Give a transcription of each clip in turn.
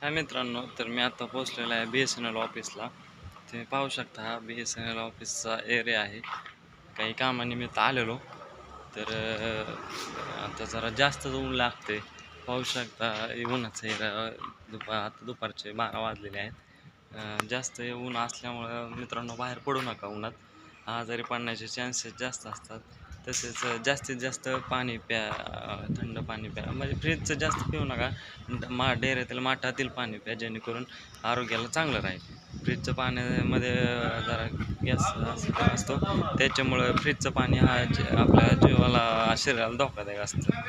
हाय मित्रांनो, तर मी आता पोहोचलेलो आहे BSNL ऑफिसला. तुम्ही पाहू शकता हा BSNL ऑफिसचा एरिया आहे. काही कामानिमित्त आलेलो तर आता जरा जास्त ऊन लागते. पाहू शकता उन्हाचं एरिया. आता दुपारचे 12 वाजलेले आहेत. जास्त ऊन असल्यामुळं मित्रांनो बाहेर पडू नका उन्हात. आजारी पडण्याचे चान्सेस जास्त असतात. तसेच जास्तीत जास्त पाणी प्या, थंड पाणी प्या, म्हणजे फ्रीजचं जास्त पिऊ नका. डेऱ्यातील माठातील पाणी प्या, जेणेकरून आरोग्याला चांगलं राहील. फ्रीजचं पाण्यामध्ये जरा गॅस असतो, त्याच्यामुळं फ्रीजचं पाणी हा आपल्या जीवाला शरीराला धोकादायक असतं.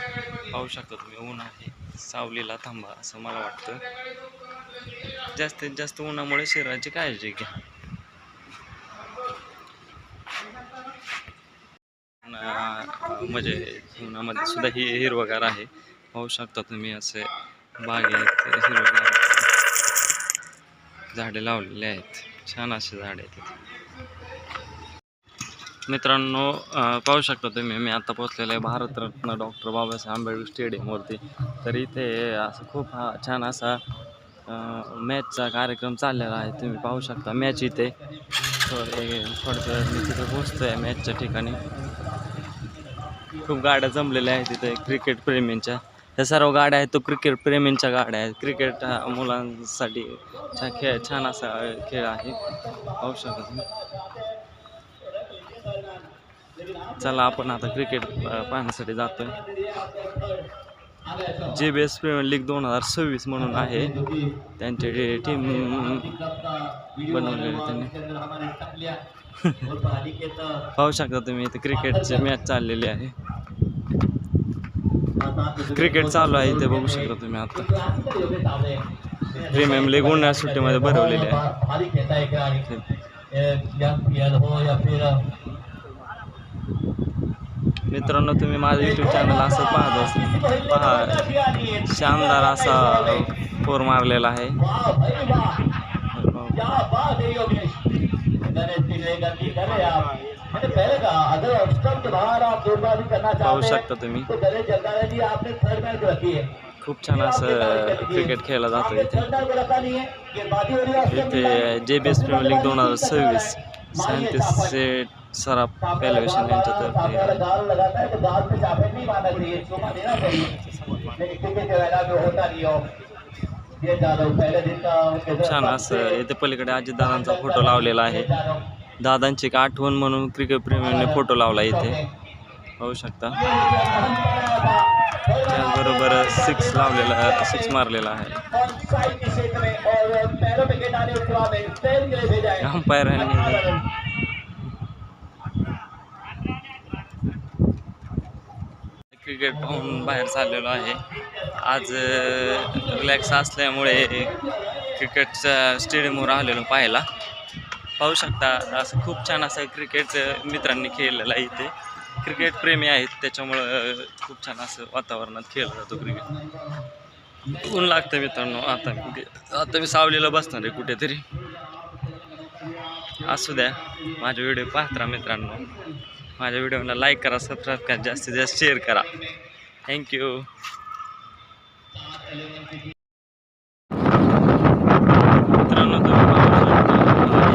पाहू शकता तुम्ही ऊन आहे, सावलीला थांबा असं मला वाटतं. जास्तीत जास्त उन्हामुळे शरीराची काळजी घ्या. म्हणजे उन्हामध्ये सुद्धा ही हिरवगार आहे. पाहू शकता तुम्ही असे बागेत हिरवगार झाडे लावलेली आहेत. छान असे झाडे आहेत मित्रांनो. पाहू शकता तुम्ही मी आता पोहोचलेलो आहे भारतरत्न डॉक्टर बाबासाहेब आंबेडकर स्टेडियमवरती. तर इथे असं खूप छान असा मॅचचा कार्यक्रम चाललेला आहे. तुम्ही पाहू शकता मॅच इथे. थोडं मी तिथे पोहोचतो आहे मॅचच्या ठिकाणी. खूप गाड्या जमलेल्या आहेत तिथे क्रिकेट प्रेमींच्या. ह्या सर्व गाड्या आहेत तो क्रिकेट प्रेमींच्या गाड्या आहेत. क्रिकेट हा मुलांसाठी छान असा खेळ आहे. पाहू शकता तुम्ही. चला आपण आता क्रिकेट पाहण्यासाठी जातोय. JBS प्रीमियर लीग 2026 म्हणून आहे. त्यांची टीम बनवलेली त्यांनी. पाहू शकता तुम्ही इथे क्रिकेटची मॅच चाललेली आहे. क्रिकेट चालू आहे इथे बघू शकता तुम्ही. आता प्रीमियम लीग उन्हाळ्या सुट्टीमध्ये भरवलेली आहे. मित्रांनो तुम्ही माझं YouTube चॅनल असं पहा. शानदार असा फोर मारलेला आहे. पाहू शकता तुम्ही. खूप छान असं क्रिकेट खेळला जातो इथे. JBS प्रीमियर लीग 2026 37 सराफ टेलिव्हिजन यांच्यातर्फे. खूप छान असं इथे पलीकडे अजितदादांचा फोटो लावलेला आहे. दादांची एक आठवण म्हणून क्रिकेट प्रेमीने फोटो लावला इथे. पाहू शकता. त्याचबरोबर 6 मारलेला आहे. अंपायरांनी क्रिकेट पाहून बाहेर चाललेलो आहे. आज रिलॅक्स असल्यामुळे क्रिकेटच्या स्टेडियमवर आलेलो पाहायला. पाहू शकता असं खूप छान असं क्रिकेट मित्रांनी खेळलेलं आहे इथे. क्रिकेट प्रेमी आहेत त्याच्यामुळं खूप छान असं वातावरणात खेळला जातो क्रिकेट. ऊन लागतं मित्रांनो. आता मी सावलीला बसणार आहे कुठेतरी. असू द्या, माझे व्हिडिओ पाहत राहा मित्रांनो. माझ्या व्हिडिओला लाईक करा, सबस्क्राईब करा, जास्तीत जास्त शेअर करा. थँक्यू. मित्रांनो तुम्ही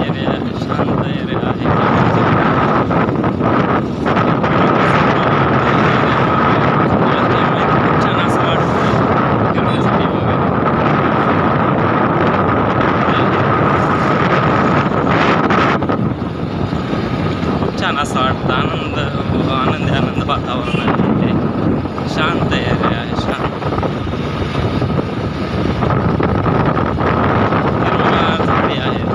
एरिया शांत एरिया आहे. छान असं वाटतं फिरण्यासाठी वगैरे. खूप छान असं वाटतं. आनंदी वातावरण आहे. शांत एरिया आहे. शांत झाडी आहेत.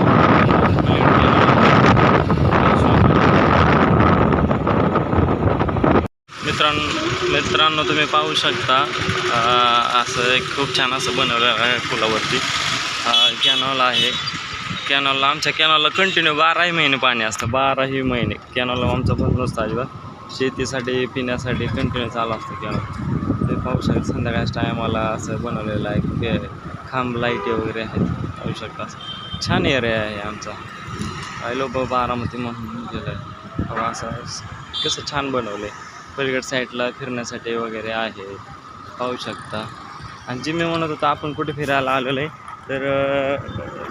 मित्रांनो तुम्ही पाहू शकता असं एक खूप छान असं बनवलेलं आहे पुलावरती. कॅनॉल आहे. आमच्या कॅनॉलला कंटिन्यू 12ही महिने पाणी असतं. 12ही महिने कॅनॉलला आमचं बंद नसतं अजिबात. शेतीसाठी पिण्यासाठी कंटिन्यू चालू असतं कॅनॉल. ते पाहू शकता संध्याकाळच्या टायमाला असं बनवलेलं आहे. खांब लाईटी वगैरे आहेत. पाहू शकता असं छान एरिया आहे आमचा. पाहिलो बारामती म्हणून गेलं आहे. असं कसं छान बनवलं आहे. पलीकड साईडला फिरण्यासाठी वगैरे आहे. पाहू शकता. आणि जी मी म्हणत होतो आपण कुठे फिरायला आलेलो आहे तर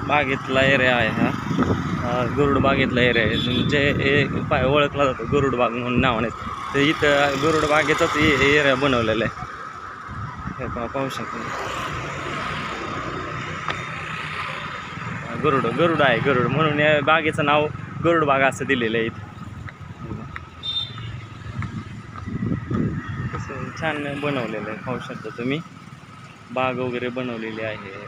बागेतला एरिया आहे हा, गरुड बागेतला एरिया आहे, जे ओळखला जातो गरुड बाग म्हणून नावाने. तर इथं गरुड बागेचाच एरिया बनवलेला आहे, हे पाहू शकतो. गरुड आहे, गरुड म्हणून या बागेचं नाव गरुड बाग असं दिलेलं आहे इथं. कसं छान बनवलेलं आहे, पाहू शकता तुम्ही. बाग वगैरे बनवलेली आहे,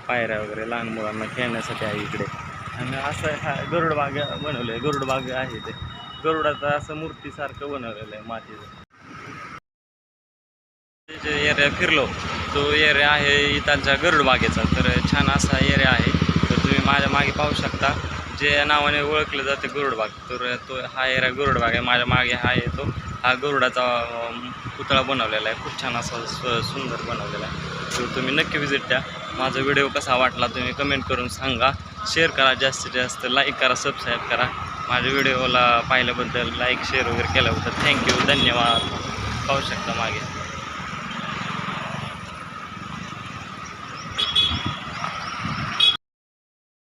पायऱ्या वगैरे लहान मुलांना खेळण्यासाठी आहे इकडे. आणि असं हा गरुड बाग बनवलं आहे, गरुड बाग आहे ते गरुडाचं असं मूर्तीसारखं बनवलेलं आहे मातीचं. जे एरिया फिरलो तो एरिया आहे इथालच्या गरुड बागेचा. तर छान असा एरिया आहे. तर तुम्ही माझ्या मागे पाहू शकता, जे नावाने ओळखलं जाते गरुड बाग. तर तो हा एरिया गरुड बाग आहे. माझ्या मागे हा येतो, हा गरुडाचा पुतळा बनवलेला आहे, खूप छान असा सुंदर बनवलेला आहे. तर तुम्ही नक्की व्हिजिट द्या. माझा व्हिडिओ कसा वाटला तुम्ही कमेंट करून सांगा, शेअर करा, जास्तीत जास्त लाईक करा, सबस्क्राईब करा. माझ्या व्हिडिओला पाहिल्याबद्दल, लाईक शेअर वगैरे केल्याबद्दल थँक्यू, धन्यवाद. पाहू शकता मागे.